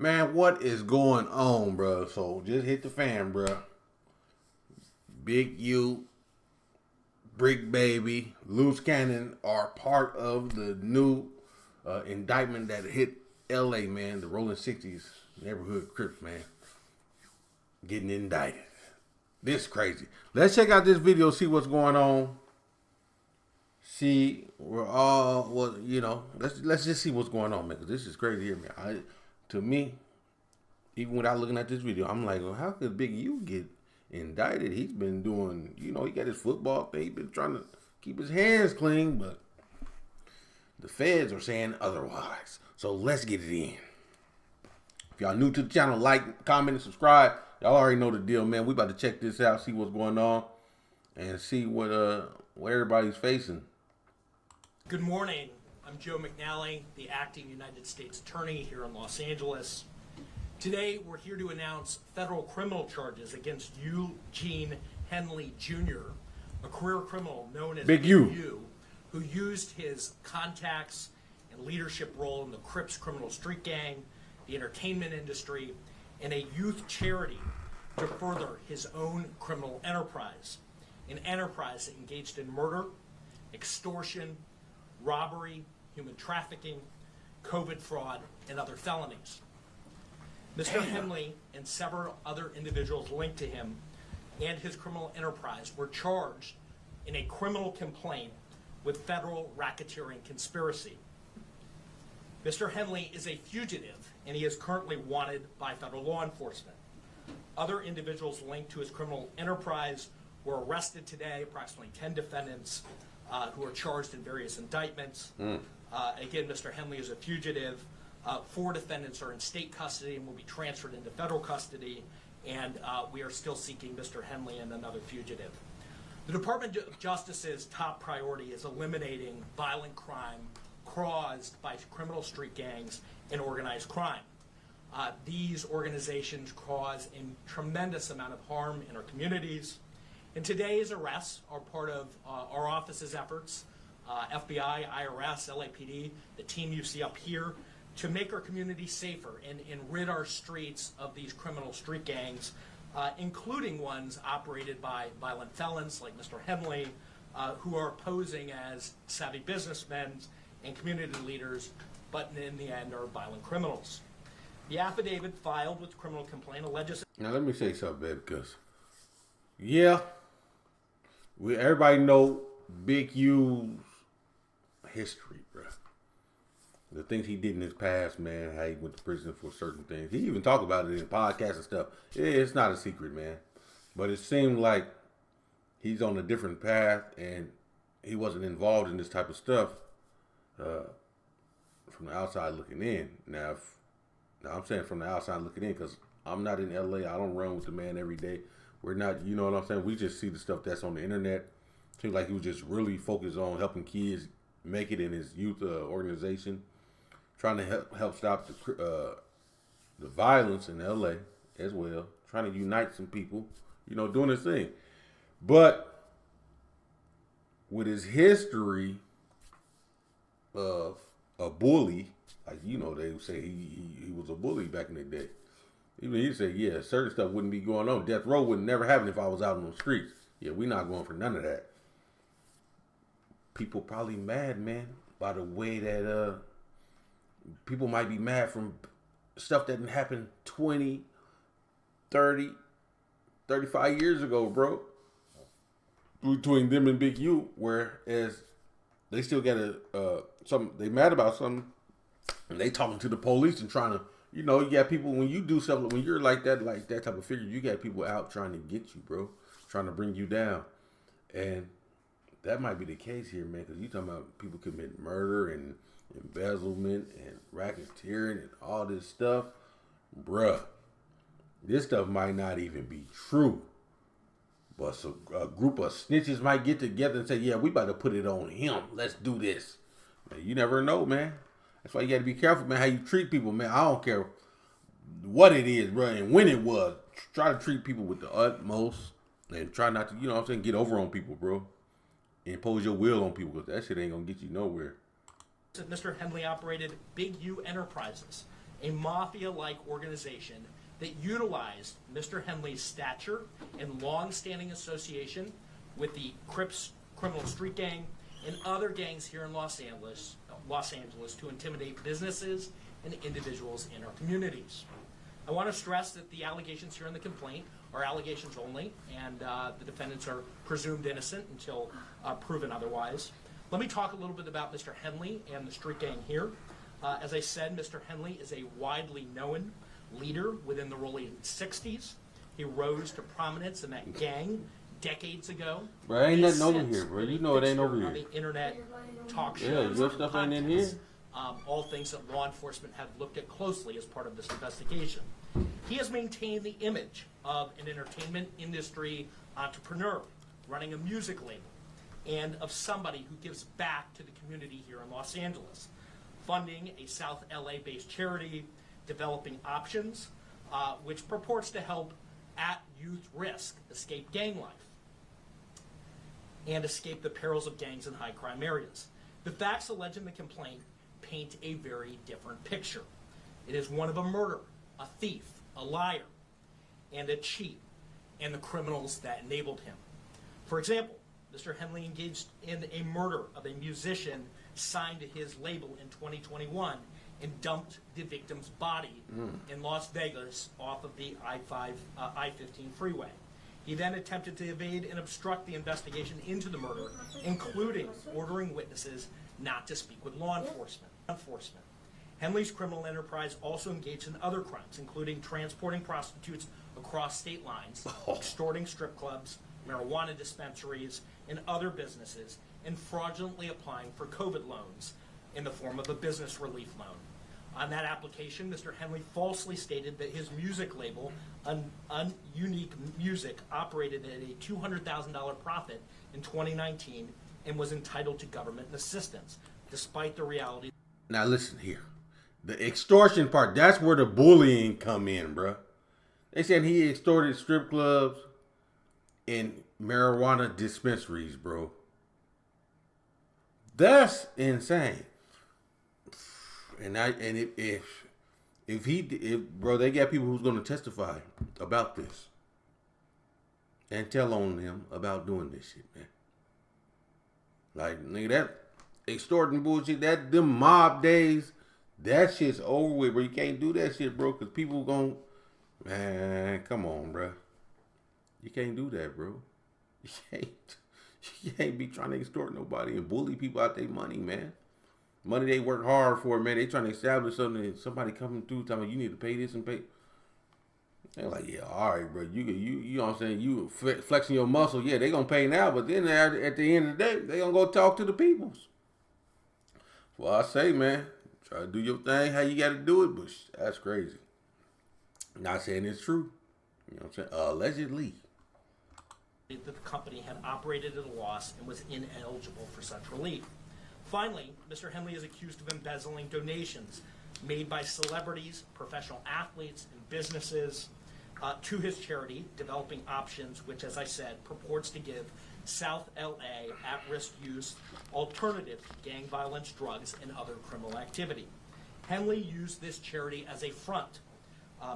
Man, what is going on, bro? So just hit the fan, bro. Big U, Bricc Baby, Luce Cannon are part of the new indictment that hit LA, man. The Rolling 60s neighborhood Crips, man. Getting indicted. This is crazy. Let's check out this video, see what's going on. See, we're all, well, you know, let's just see what's going on, man, because this is crazy here, man. To me, even without looking at this video, I'm like, well, how could Big U get indicted? He's been doing, you know, he got his football thing. He's been trying to keep his hands clean, but the feds are saying otherwise. So let's get it in. If y'all new to the channel, like, comment, and subscribe. Y'all already know the deal, man. We about to check this out, see what's going on, and see what everybody's facing. Good morning. I'm Joe McNally, the acting United States Attorney here in Los Angeles. Today, we're here to announce federal criminal charges against Eugene Henley Jr., a career criminal known as Big U, who used his contacts and leadership role in the Crips criminal street gang, the entertainment industry, and a youth charity to further his own criminal enterprise, an enterprise that engaged in murder, extortion, robbery, human trafficking, COVID fraud, and other felonies. Mr. Henley and several other individuals linked to him and his criminal enterprise were charged in a criminal complaint with federal racketeering conspiracy. Mr. Henley is a fugitive, and he is currently wanted by federal law enforcement. Other individuals linked to his criminal enterprise were arrested today, approximately 10 defendants who are charged in various indictments. Again, Mr. Henley is a fugitive. 4 defendants are in state custody and will be transferred into federal custody, and we are still seeking Mr. Henley and another fugitive. The Department of Justice's top priority is eliminating violent crime caused by criminal street gangs and organized crime. These organizations cause a tremendous amount of harm in our communities. And today's arrests are part of our office's efforts, FBI, IRS, LAPD, the team you see up here, to make our community safer and rid our streets of these criminal street gangs, including ones operated by violent felons like Mr. Henley, who are posing as savvy businessmen and community leaders, but in the end are violent criminals. The affidavit filed with the criminal complaint alleges... Now let me say something, man, because, yeah, everybody know Big U's history, bro. The things he did in his past, man, how he went to prison for certain things. He even talked about it in podcasts and stuff. It's not a secret, man. But it seemed like he's on a different path and he wasn't involved in this type of stuff from the outside looking in. Now I'm saying from the outside looking in because I'm not in LA. I don't run with the man every day. We're not, you know what I'm saying? We just see the stuff that's on the internet. Seems like he was just really focused on helping kids make it in his youth organization, trying to help stop the violence in LA as well, trying to unite some people, you know, doing his thing. But with his history of a bully, like, you know, they would say he was a bully back in the day. Even he said, yeah, certain stuff wouldn't be going on. Death row would never happen if I was out on the streets. Yeah, we're not going for none of that. People probably mad, man, by the way that people might be mad from stuff that didn't happen 20, 30, 35 years ago, bro. Between them and Big U, whereas they still got they mad about something, and they talking to the police and trying to, you know, you got people, when you do something, when you're like that type of figure, you got people out trying to get you, bro, trying to bring you down. And that might be the case here, man, because you talking about people commit murder and embezzlement and racketeering and all this stuff. Bruh, this stuff might not even be true. But so a group of snitches might get together and say, yeah, we about to put it on him. Let's do this. Man, you never know, man. That's why you got to be careful, man, how you treat people, man. I don't care what it is, bro, and when it was. Try to treat people with the utmost and try not to, you know what I'm saying, get over on people, bro. Impose your will on people, because that shit ain't going to get you nowhere. Mr. Henley operated Big U Enterprises, a mafia-like organization that utilized Mr. Henley's stature and long-standing association with the Crips criminal street gang and other gangs here in Los Angeles to intimidate businesses and individuals in our communities. I want to stress that the allegations here in the complaint are allegations only, and the defendants are presumed innocent until proven otherwise. Let me talk a little bit about Mr. Henley and the street gang here. As I said, Mr. Henley is a widely known leader within the early 60s. He rose to prominence in that gang decades ago. Bro, ain't nothing over here, bro. You know it ain't over here. On the internet, talk shows, yeah, your stuff ain't in here. All things that law enforcement have looked at closely as part of this investigation. He has maintained the image of an entertainment industry entrepreneur running a music label and of somebody who gives back to the community here in Los Angeles, funding a South LA-based charity, developing options, which purports to help at youth risk escape gang life and escape the perils of gangs in high crime areas. The facts alleged in the complaint paint a very different picture. It is one of a murderer, a thief, a liar, and a cheat, and the criminals that enabled him. For example, Mr. Henley engaged in a murder of a musician signed to his label in 2021 and dumped the victim's body in Las Vegas off of the I-15 freeway. He then attempted to evade and obstruct the investigation into the murder, including ordering witnesses not to speak with law enforcement. Henley's criminal enterprise also engaged in other crimes, including transporting prostitutes across state lines, extorting strip clubs, marijuana dispensaries, and other businesses, and fraudulently applying for COVID loans in the form of a business relief loan. On that application, Mr. Henley falsely stated that his music label, Unique Music, operated at a $200,000 profit in 2019 and was entitled to government assistance, despite the reality. Now listen here. The extortion part, that's where the bullying come in, bro. They said he extorted strip clubs and marijuana dispensaries, bro. That's insane. And if bro, they got people who's gonna testify about this and tell on them about doing this shit, man. Like, nigga, that extorting bullshit, that them mob days, that shit's over with, bro. You can't do that shit, bro, because people gon', man, come on, bro. You can't do that, bro. You can't be trying to extort nobody and bully people out their money, man. Money they work hard for, man. They trying to establish something, and somebody coming through telling me you need to pay this and pay. They're like, yeah, all right, bro. You know what I'm saying? You flexing your muscle. Yeah, they gonna pay now, but then at the end of the day, they gonna go talk to the peoples. Well, I say, man, try to do your thing how you got to do it, but that's crazy. Not saying it's true. You know what I'm saying? Allegedly. That the company had operated at a loss and was ineligible for such relief. Finally, Mr. Henley is accused of embezzling donations made by celebrities, professional athletes, and businesses to his charity, Developing Options, which, as I said, purports to give South LA at-risk youth alternative to gang violence, drugs, and other criminal activity. Henley used this charity as a front.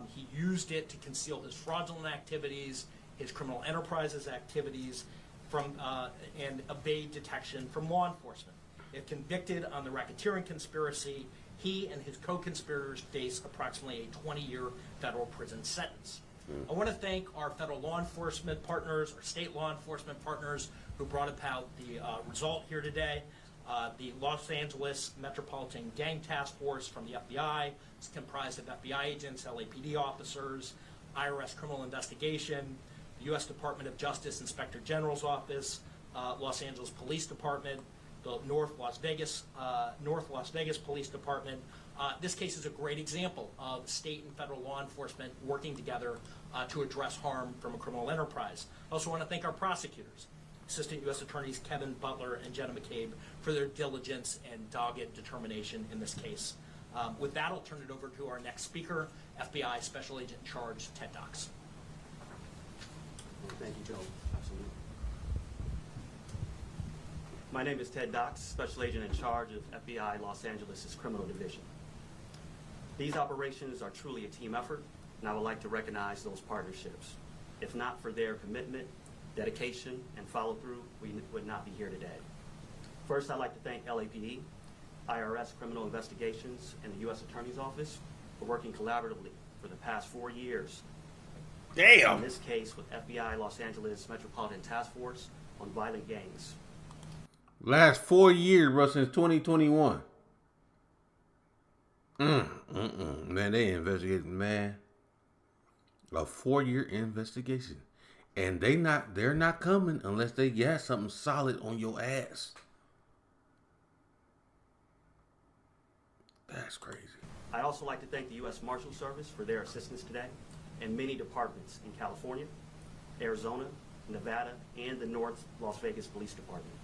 He used it to conceal his fraudulent activities, his criminal enterprises activities, and evade detection from law enforcement. If convicted on the racketeering conspiracy, he and his co-conspirators face approximately a 20-year federal prison sentence. I want to thank our federal law enforcement partners, our state law enforcement partners who brought about the result here today. The Los Angeles Metropolitan Gang Task Force from the FBI is comprised of FBI agents, LAPD officers, IRS Criminal Investigation, the U.S. Department of Justice Inspector General's Office, Los Angeles Police Department, the North Las Vegas Police Department. This case is a great example of state and federal law enforcement working together to address harm from a criminal enterprise. I also want to thank our prosecutors, Assistant U.S. Attorneys Kevin Butler and Jenna McCabe, for their diligence and dogged determination in this case. With that, I'll turn it over to our next speaker, FBI Special Agent in Charge, Ted Dox. Thank you, Joe. Absolutely. My name is Ted Dox, Special Agent in Charge of FBI Los Angeles' Criminal Division. These operations are truly a team effort, and I would like to recognize those partnerships. If not for their commitment, dedication, and follow-through, we would not be here today. First, I'd like to thank LAPD, IRS Criminal Investigations, and the U.S. Attorney's Office for working collaboratively for the past 4 years. Damn. In this case, with FBI Los Angeles Metropolitan Task Force on violent gangs. Last 4 years, bro, since 2021. Man, they investigated, man. A 4-year investigation. And they're not coming unless they got something solid on your ass. That's crazy. I'd also like to thank the U.S. Marshal Service for their assistance today, and many departments in California, Arizona, Nevada, and the North Las Vegas Police Department.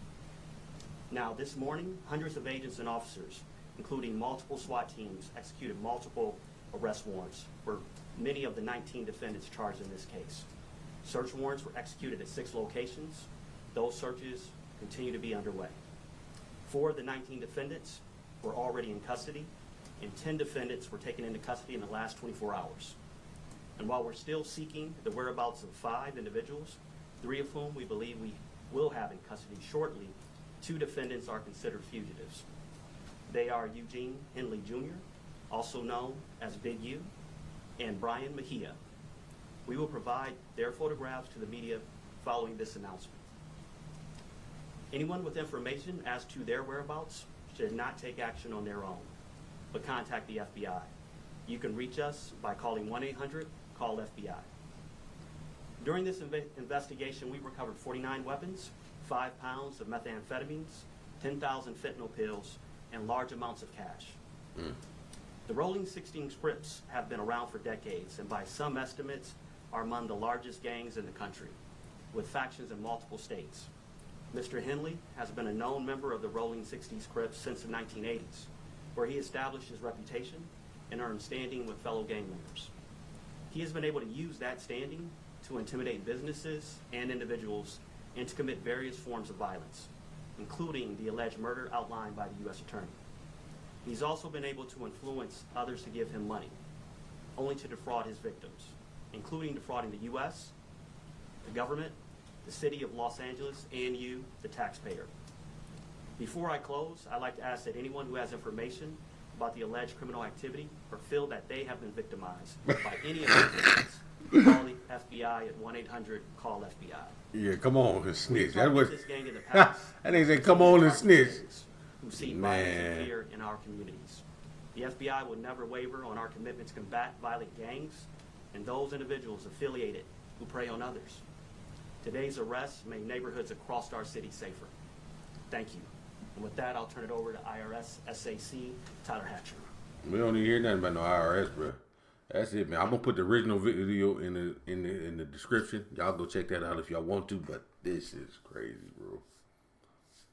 Now, this morning, hundreds of agents and officers, including multiple SWAT teams, executed multiple arrest warrants for many of the 19 defendants charged in this case. Search warrants were executed at 6 locations. Those searches continue to be underway. 4 of the 19 defendants were already in custody, and 10 defendants were taken into custody in the last 24 hours. And while we're still seeking the whereabouts of 5 individuals, 3 of whom we believe we will have in custody shortly, 2 defendants are considered fugitives. They are Eugene Henley Jr., also known as Big U, and Brian Mejia. We will provide their photographs to the media following this announcement. Anyone with information as to their whereabouts should not take action on their own, but contact the FBI. You can reach us by calling 1-800-CALL-FBI. During this investigation, we recovered 49 weapons, 5 pounds of methamphetamines, 10,000 fentanyl pills, and large amounts of cash. The Rolling 16 Crips have been around for decades, and by some estimates are among the largest gangs in the country, with factions in multiple states. Mr. Henley has been a known member of the Rolling 60s Crips since the 1980s, where he established his reputation and earned standing with fellow gang members. He has been able to use that standing to intimidate businesses and individuals and to commit various forms of violence, including the alleged murder outlined by the U.S. Attorney. He's also been able to influence others to give him money, only to defraud his victims, including defrauding the U.S., the government, the city of Los Angeles, and you, the taxpayer. Before I close, I'd like to ask that anyone who has information about the alleged criminal activity or feel that they have been victimized by any of these victims, call the FBI at 1-800-CALL-FBI. Yeah, come on and snitch. That was this gang in the past. That nigga said, "Come on and snitch." Who see violence and fear in our communities. The FBI will never waver on our commitment to combat violent gangs and those individuals affiliated who prey on others. Today's arrests make neighborhoods across our city safer. Thank you. And with that, I'll turn it over to IRS SAC Tyler Hatcher. We don't even hear nothing about no IRS, bro. That's it, man. I'm gonna put the original video in the description. Y'all go check that out if y'all want to. But this is crazy, bro.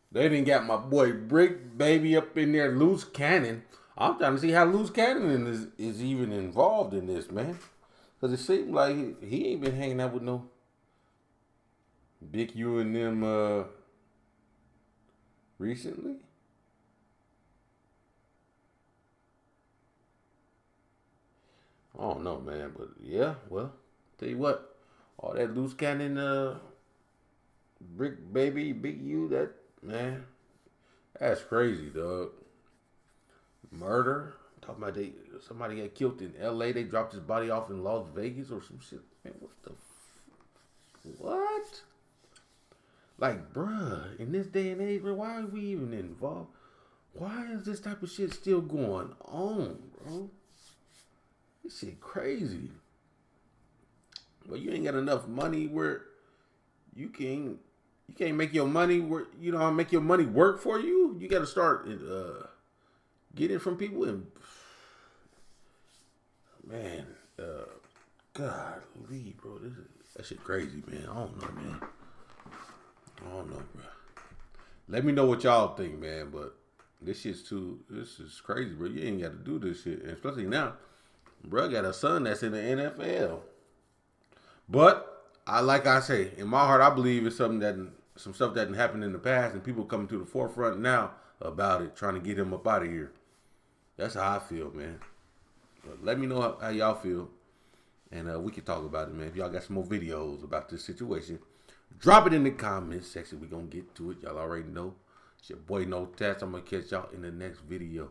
They didn't got my boy Bricc baby up in there, Luce Cannon. I'm trying to see how Luce Cannon is even involved in this, man. Cause it seems like he ain't been hanging out with no Big U and them recently. I don't know, man, but yeah, well, tell you what, all that Luce Cannon, Bricc baby, Big U, that, man, that's crazy, dog. Murder, talking about somebody got killed in L.A., they dropped his body off in Las Vegas or some shit. Man, what? Like, bruh, in this day and age, bro, why are we even involved? Why is this type of shit still going on, bro? This shit crazy. Well, you ain't got enough money where you can't make your money work. You know, make your money work for you. You got to start getting from people and man, golly, bro, that shit crazy, man. I don't know, man. I don't know, bro. Let me know what y'all think, man. But this is crazy, bro. You ain't got to do this shit, and especially now. Bro got a son that's in the NFL. But like I say, in my heart, I believe it's some stuff that happened in the past, and people coming to the forefront now about it, trying to get him up out of here. That's how I feel, man. But let me know how y'all feel, and we can talk about it, man. If y'all got some more videos about this situation, drop it in the comments section. We gonna get to it. Y'all already know. It's your boy No Tats. I'm gonna catch y'all in the next video.